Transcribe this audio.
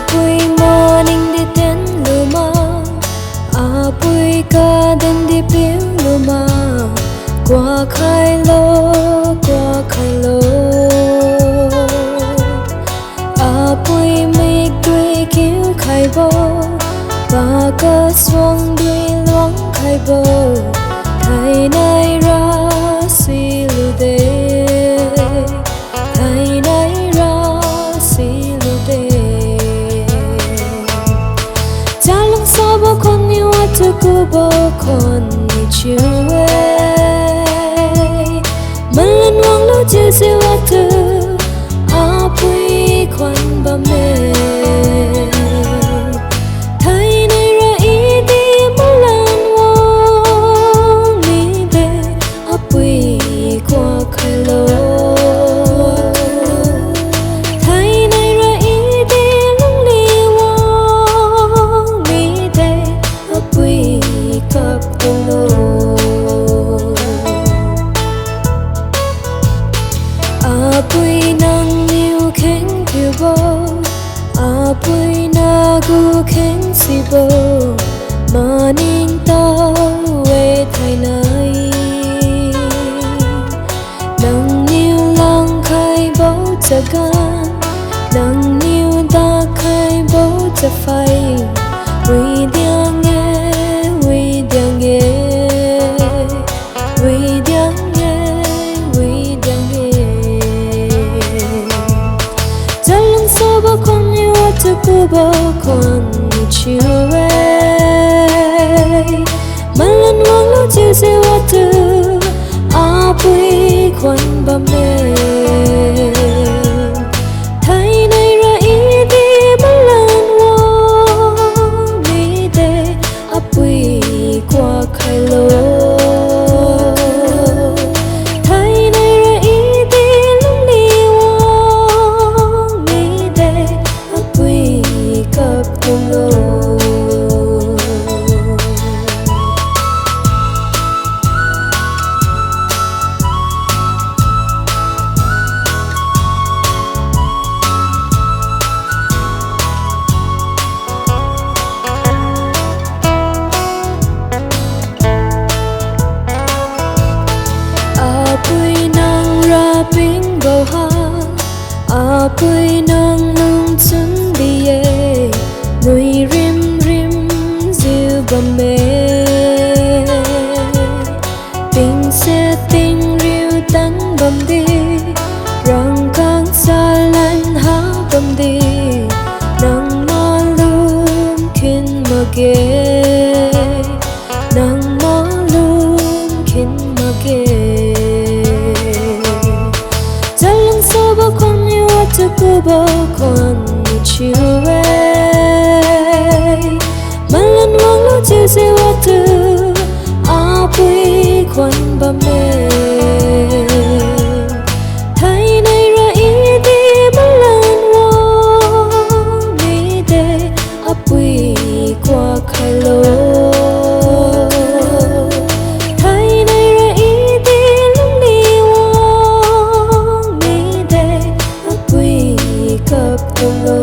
Apui Maning đi đến luma, Apui ca đến đi biểu luma, qua khai lô, qua khai lô. Apui mi đuôi cứu khai bô, và cơ xoang đuôi loáng khai bô, thầy nay ra si lu đê, thầy nay ra si lu đê. Cha lăng sao bố con yêu atu cu bố con ni chiu ấy, mình lên hoang lâu chiu siêu atu, Apui quan ba mê. Apui nang niu khen kiu bo, Apui na gu khen si bo, Maning tao we thai nai. Nang niu lang khai bo cha gan, nang niu da khai bo cha phai. We diang nghe, we diang nghe, we diang nghe, we diang nghe. Bố con yêu atu cu bố con ni chiu ấy, mình lên hoang lâu chiu siêu atu, Apui quan ba mê. Thầy nay ra ý đi mình lên hoang mi đê, Apui qua khai lô. Apui nang ra ping bầu ha, Apui nang lung chun bie, nui rim rim diu bầm mê. Ping se ting riu tan bầm đi, rang kang sa lan ha bầm đi, nang ma lum kin ma ge, nang ma lum kin ma ge. Atu cu bố con ni chiu ấy, mình lên hoang lâu chiu siêu atu, Apui quan ba mê. Thầy nay ra ý đi mình lên hoang mi đê, Apui qua khai lô. Don't know.